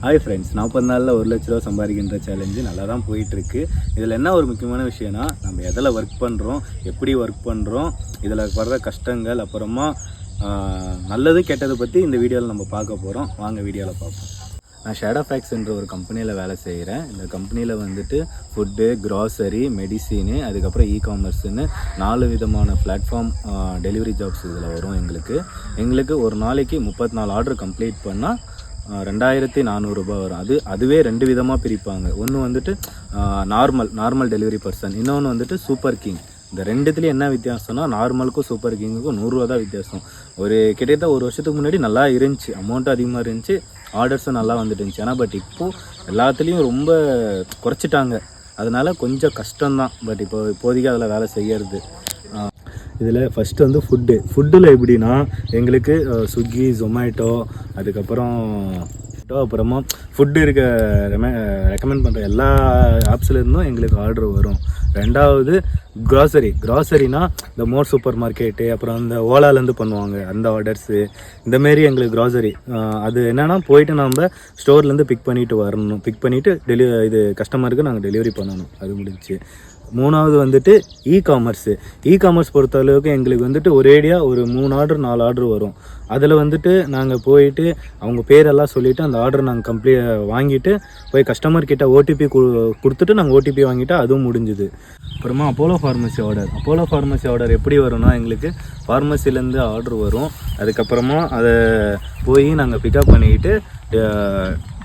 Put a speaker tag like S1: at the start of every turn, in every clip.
S1: Hi friends, 40 நாளில் 1 லட்ச ரூபா சம்பாதிக்கின்ற சேலஞ்சு நல்லா தான் போயிட்டுருக்கு. இதில் என்ன ஒரு முக்கியமான விஷயம்னா, நம்ம எதில் ஒர்க் பண்ணுறோம், எப்படி ஒர்க் பண்ணுறோம், இதில் வர்ற கஷ்டங்கள், அப்புறமா நல்லது கெட்டதை பற்றி இந்த வீடியோவில் நம்ம பார்க்க போகிறோம். வாங்க வீடியோவில் பார்ப்போம். நான் ஷேடோஃபேக்ஸ்ன்ற ஒரு கம்பெனியில் வேலை செய்கிறேன். இந்த கம்பெனியில் வந்துட்டு ஃபுட்டு, க்ராசரி, மெடிசினு, அதுக்கப்புறம் காமர்ஸ்னு 4 விதமான பிளாட்ஃபார்ம் டெலிவரி ஜாப்ஸ் இதில் வரும். எங்களுக்கு ஒரு நாளைக்கு 34 ஆர்டர் கம்ப்ளீட் பண்ணால் 2400 ரூபா வரும். அதுவே 2 விதமாக பிரிப்பாங்க. ஒன்று வந்துட்டு நார்மல் டெலிவரி பர்சன், இன்னொன்று வந்துட்டு சூப்பர் கிங். இந்த ரெண்டுத்துலேயும் என்ன வித்தியாசம்னா, நார்மலுக்கும் சூப்பர் கிங்குக்கும் 100 ரூபா தான் வித்தியாசம். கிட்டத்தட்ட 1 வருஷத்துக்கு முன்னாடி நல்லா இருந்துச்சு, அமௌண்ட்டும் அதிகமாக இருந்துச்சு, ஆர்டர்ஸும் நல்லா வந்துட்டு இருந்துச்சு. ஆனால் பட் இப்போது எல்லாத்துலேயும் ரொம்ப குறைச்சிட்டாங்க. அதனால் கொஞ்சம் கஷ்டம்தான். பட் இப்போதைக்கு அதில் வேலை செய்யறது. இதில் ஃபஸ்ட்டு வந்து ஃபுட்டில் எப்படின்னா, எங்களுக்கு ஸ்விக்கி, ஜொமேட்டோ, அதுக்கப்புறம் அப்புறமா ஃபுட்டு ரெக்கமெண்ட் பண்ணுற எல்லா ஆப்ஸ்லேருந்தும் எங்களுக்கு ஆர்டர் வரும். ரெண்டாவது க்ராசரினா இந்த மோர் சூப்பர் மார்க்கெட்டு, அப்புறம் இந்த ஓலாலேருந்து பண்ணுவாங்க அந்த ஆர்டர்ஸு. இந்தமாரி எங்களுக்கு க்ராசரி அது என்னென்னா, போயிட்டு நம்ம ஸ்டோர்லேருந்து பிக் பண்ணிவிட்டு இது கஸ்டமருக்கு நாங்கள் டெலிவரி பண்ணணும். அது முடிஞ்சிச்சு. மூணாவது வந்துட்டு காமர்ஸ் பொறுத்தளவுக்கு எங்களுக்கு வந்துட்டு ஒரேடியாக ஒரு 3 ஆர்டர் 4 ஆர்டர் வரும். அதில் வந்துட்டு நாங்கள் போயிட்டு அவங்க பேரெல்லாம் சொல்லிவிட்டு அந்த ஆர்டர் நாங்கள் வாங்கிட்டு போய் கஸ்டமர்கிட்ட ஓடிபி கொடுத்துட்டு நாங்கள் ஓடிபி வாங்கிட்டு அதுவும் முடிஞ்சுது. அப்புறமா அப்போலோ ஃபார்மசி ஆர்டர் எப்படி வரும்னா, எங்களுக்கு ஃபார்மசிலேருந்து ஆர்டர் வரும். அதுக்கப்புறமா அதை போய் நாங்கள் பிக்கப் பண்ணிக்கிட்டு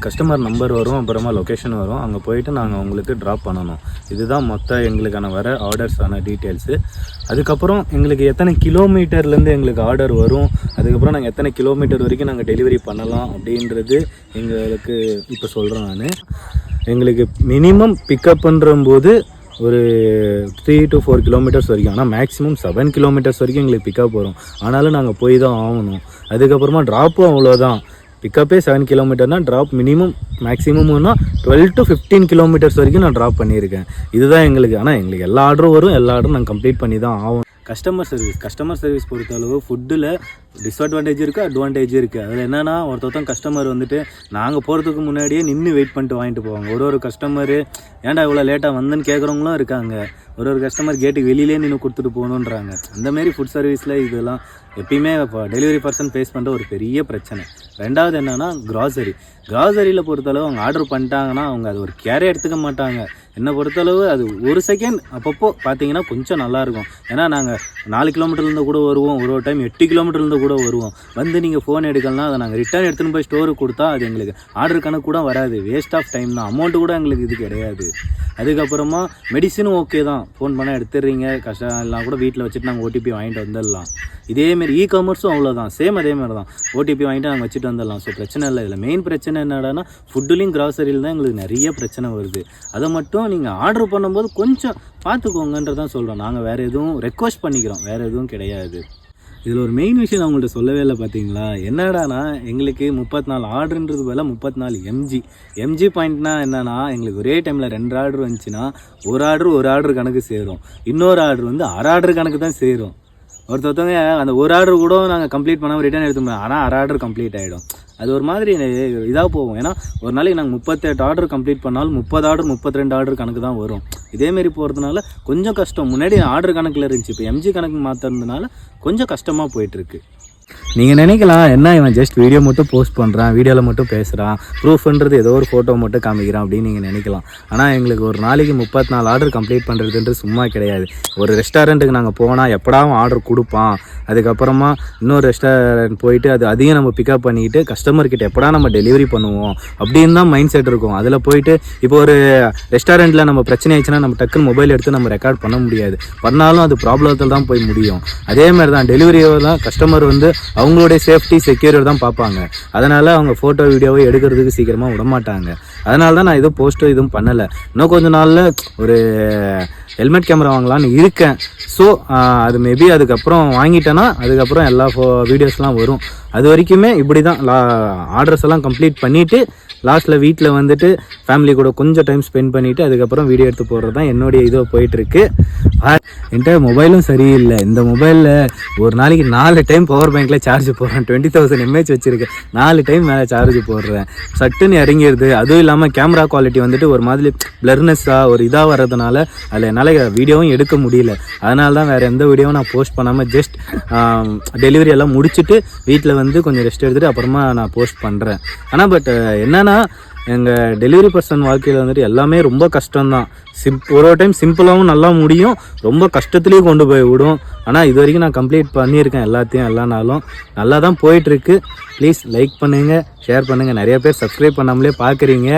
S1: கஸ்டமர் நம்பர் வரும், அப்புறமா லொக்கேஷன் வரும், அங்கே போயிட்டு நாங்கள் அவங்களுக்கு ட்ராப் பண்ணணும். இதுதான் மொத்த எங்களுக்கான வர ஆர்டர்ஸான டீட்டெயில்ஸு. அதுக்கப்புறம் எங்களுக்கு எத்தனை கிலோமீட்டர்லேருந்து எங்களுக்கு ஆர்டர் வரும், அதுக்கப்புறம் நாங்கள் எத்தனை கிலோமீட்டர் வரைக்கும் நாங்கள் டெலிவரி பண்ணலாம் அப்படின்றது எங்களுக்கு இப்போ சொல்கிறேன் நான். எங்களுக்கு மினிமம் பிக்கப் பண்ணுறம்போது ஒரு 3 to 4 கிலோமீட்டர்ஸ் வரைக்கும், ஆனால் மேக்ஸிமம் 7 கிலோமீட்டர்ஸ் வரைக்கும் எங்களுக்கு பிக்கப் வரும். ஆனாலும் நாங்கள் போய் தான் ஆகணும். அதுக்கப்புறமா ட்ராப்பும் அவ்வளோதான். பிக்கப்பே 7 கிலோமீட்டர்னால் ட்ராப் மேக்ஸிமம்னா 12 to 15 கிலோமீட்டர்ஸ் வரைக்கும் நான் ட்ராப் பண்ணியிருக்கேன். இதுதான் எங்களுக்கு. ஆனால் எங்களுக்கு எல்லா ஆர்டரும் வரும், எல்லா ஆர்டரும் நாங்கள் கம்ப்ளீட் பண்ணி தான் ஆகும். கஸ்டமர் சர்வீஸ் பொறுத்தளவு ஃபுட்டில் டிஸ்அட்வான்டேஜ் இருக்குது, அட்வான்டேஜ் இருக்குது. அதில் என்னென்னா, ஒருத்தன் கஸ்டமர் வந்துட்டு நாங்கள் போகிறதுக்கு முன்னாடியே நின்று வெயிட் பண்ணிட்டு வாங்கிட்டு போவாங்க. ஒரு கஸ்டமரு ஏன்டா இவ்வளோ லேட்டாக வந்தேன்னு கேட்குறவங்களும் இருக்காங்க. ஒரு கஸ்டமர் கேட்டுக்கு வெளியிலே நின்று கொடுத்துட்டு போகணுன்றாங்க. அந்தமாரி ஃபுட் சர்வீஸில் இதெல்லாம் எப்பயுமே டெலிவரி பர்சன் ஃபேஸ் பண்ணுற ஒரு பெரிய பிரச்சனை. ரெண்டாவது என்னென்னா, க்ராசரியில் பொறுத்தளவு அவங்க ஆர்டர் பண்ணிட்டாங்கன்னா அவங்க அது ஒரு கேரே எடுத்துக்க மாட்டாங்க. என்னை பொறுத்தளவு அது 1 செகண்ட் அப்பப்போ பார்த்தீங்கன்னா கொஞ்சம் நல்லாயிருக்கும். ஏன்னா நாங்கள் 4 கிலோமீட்டர்லேருந்து கூட வருவோம், ஒரு டைம் 8 கிலோமீட்டர்லேருந்து கூட வருவோம். வந்து நீங்கள் ஃபோன் எடுக்கலன்னா அதை நாங்கள் ரிட்டர்ன் எடுத்துன்னு போய் ஸ்டோருக்கு கொடுத்தா அது எங்களுக்கு ஆர்டர் கணக்கு கூட வராது, வேஸ்ட் ஆஃப் டைம் தான், அமௌண்ட்டு கூட எங்களுக்கு இது கிடையாது. அதுக்கப்புறமா மெடிசனும் ஓகே தான், ஃபோன் பண்ணால் எடுத்துடுறீங்க, கஷ்டம் எல்லாம் கூட வீட்டில் வச்சுட்டு நாங்கள் ஓடிபி வாங்கிட்டு வந்துடலாம். இதேமாரி காமர்ஸும் அவ்வளோதான், சேம் அதேமாதிரி தான், ஓடிபி வாங்கிட்டு நாங்கள் வச்சுட்டு வந்துடலாம். ஸோ பிரச்சனை இல்லை. இதில் மெயின் பிரச்சனை என்னடானா, ஃபுட்டுலேயும் க்ராசரியில் தான் எங்களுக்கு நிறைய பிரச்சனை வருது. அதை மட்டும் நீங்கள் ஆர்டர் பண்ணும்போது கொஞ்சம் பார்த்துக்கோங்கன்றதான் சொல்கிறோம். நாங்கள் வேறு எதுவும் ரெக்வஸ்ட் பண்ணிக்கிறோம், வேறு எதுவும் கிடையாது. இதில் ஒரு மெயின் விஷயம் நான் உங்கள்கிட்ட சொல்லவே இல்லை பார்த்தீங்களா. என்னடானா, எங்களுக்கு 34 ஆர்டர்ன்றது போல 34 எம்ஜி பாயிண்ட்னா என்னன்னா, எங்களுக்கு ஒரே டைமில் 2 ஆர்டர் வந்துச்சுன்னா ஒரு ஆர்டர் கணக்கு சேரும், இன்னொரு ஆர்டர் வந்து 6 ஆர்டர் கணக்கு தான் சேரும். ஒருத்தவங்க அந்த ஒரு ஆர்டர் கூட நாங்கள் கம்ப்ளீட் பண்ணாமல் ரிட்டர்ன் எடுத்து முடியும், ஆனால் 6 ஆர்டர் கம்ப்ளீட் ஆகிடும். அது ஒரு மாதிரி இதாக போகும். ஏன்னா ஒரு நாளைக்கு நாங்கள் 38 ஆர்டர் கம்ப்ளீட் பண்ணாலும் 30 ஆர்டர் 32 ஆர்டர் கணக்கு தான் வரும். இதேமாரி போகிறதுனால கொஞ்சம் கஷ்டம். முன்னாடி ஆர்டர் கணக்கில் இருந்துச்சு, இப்போ எம்ஜி கணக்கு மாற்றுறதுனால கொஞ்சம் கஷ்டமாக போயிட்டுருக்கு. நீங்கள் நினைக்கலாம், என்ன இவன் ஜஸ்ட் வீடியோ மட்டும் போஸ்ட் பண்ணுறான், வீடியோவில் மட்டும் பேசுகிறான், ப்ரூஃப்ன்றது ஏதோ ஒரு ஃபோட்டோ மட்டும் காமிக்கிறான் அப்படின்னு நீங்கள் நினைக்கலாம். ஆனால் எங்களுக்கு ஒரு நாளைக்கு 34 ஆர்டர் கம்ப்ளீட் பண்ணுறதுன்றது சும்மா கிடையாது. ஒரு ரெஸ்டாரண்ட்டுக்கு நாங்கள் போனால் எப்படாவும் ஆர்டர் கொடுப்பான், அதுக்கப்புறமா இன்னொரு ரெஸ்டாரண்ட் போயிட்டு அதையும் நம்ம பிக்கப் பண்ணிக்கிட்டு கஸ்டமர்கிட்ட எப்படா நம்ம டெலிவரி பண்ணுவோம் அப்படின்னு தான் மைண்ட் செட் இருக்கும். அதில் போயிட்டு இப்போ ஒரு ரெஸ்டாரண்ட்டில் நம்ம பிரச்சனை ஆயிடுச்சுன்னா நம்ம டக்குன்னு மொபைல் எடுத்து நம்ம ரெக்கார்ட் பண்ண முடியாது, பண்ணாலும் அது ப்ராப்ளத்தில் தான் போய் முடியும். அதேமாதிரி தான் டெலிவரியை தான் கஸ்டமர் வந்து அவங்களுடைய சேஃப்டி செக்யூரிட்டி தான் பார்ப்பாங்க. அதனால் அவங்க ஃபோட்டோ வீடியோவை எடுக்கிறதுக்கு சீக்கிரமாக விடமாட்டாங்க. அதனால தான் நான் எதுவும் போஸ்ட்டோ எதுவும் பண்ணலை. இன்னும் கொஞ்சம் நாளில் ஒரு ஹெல்மெட் கேமரா வாங்கலான்னு இருக்கேன். ஸோ அது மேபி அதுக்கப்புறம் வாங்கிட்டேன்னா அதுக்கப்புறம் எல்லா வீடியோஸ்லாம் வரும். அது வரைக்குமே இப்படி தான் ஆர்டர்ஸ் எல்லாம் கம்ப்ளீட் பண்ணிவிட்டு லாஸ்ட்டில் வீட்டில் வந்துட்டு ஃபேமிலி கூட கொஞ்சம் டைம் ஸ்பெண்ட் பண்ணிவிட்டு அதுக்கப்புறம் வீடியோ எடுத்து போடுறது தான் என்னுடைய இதோ போயிட்டுருக்கு. என்கிட்ட மொபைலும் சரியில்லை. இந்த மொபைலில் ஒரு நாளைக்கு 4 டைம் பவர் பேங்க்கில் சார்ஜ் போடுறேன். 20,000 mAh வச்சுருக்கேன். 4 டைம் மேலே சார்ஜ் போடுறேன். சட்டுன்னு இறங்கிடுது. அதுவும் இல்லாமல் கேமரா குவாலிட்டி வந்துட்டு ஒரு மாதிரி பிளர்னஸ்ஸாக ஒரு இதாக வர்றதுனால அதில் என்னால் வீடியோவும் எடுக்க முடியல. அதனால தான் வேறு எந்த வீடியோவும் நான் போஸ்ட் பண்ணாமல் ஜஸ்ட் டெலிவரி எல்லாம் முடிச்சுட்டு வீட்டில் வந்து கொஞ்சம் ரெஸ்ட் எடுத்துகிட்டு அப்புறமா நான் போஸ்ட் பண்ணுறேன். ஆனால் பட் என்னன்னா எங்கள் டெலிவரி பர்சன் வாழ்க்கையில் வந்துட்டு எல்லாமே ரொம்ப கஷ்டம்தான். ஒரு டைம் சிம்பிளாகவும் நல்லா முடியும், ரொம்ப கஷ்டத்துலேயும் கொண்டு போய் விடும். ஆனால் இது வரைக்கும் நான் கம்ப்ளீட் பண்ணியிருக்கேன் எல்லாத்தையும். எல்லா நாளும் நல்லா தான் போயிட்டுருக்கு. ப்ளீஸ் லைக் பண்ணுங்கள், ஷேர் பண்ணுங்கள். நிறைய பேர் சப்ஸ்கிரைப் பண்ணாமலே பார்க்குறீங்க.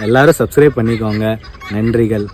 S1: எல்லோரும் சப்ஸ்கிரைப் பண்ணிக்கோங்க. நன்றிகள்.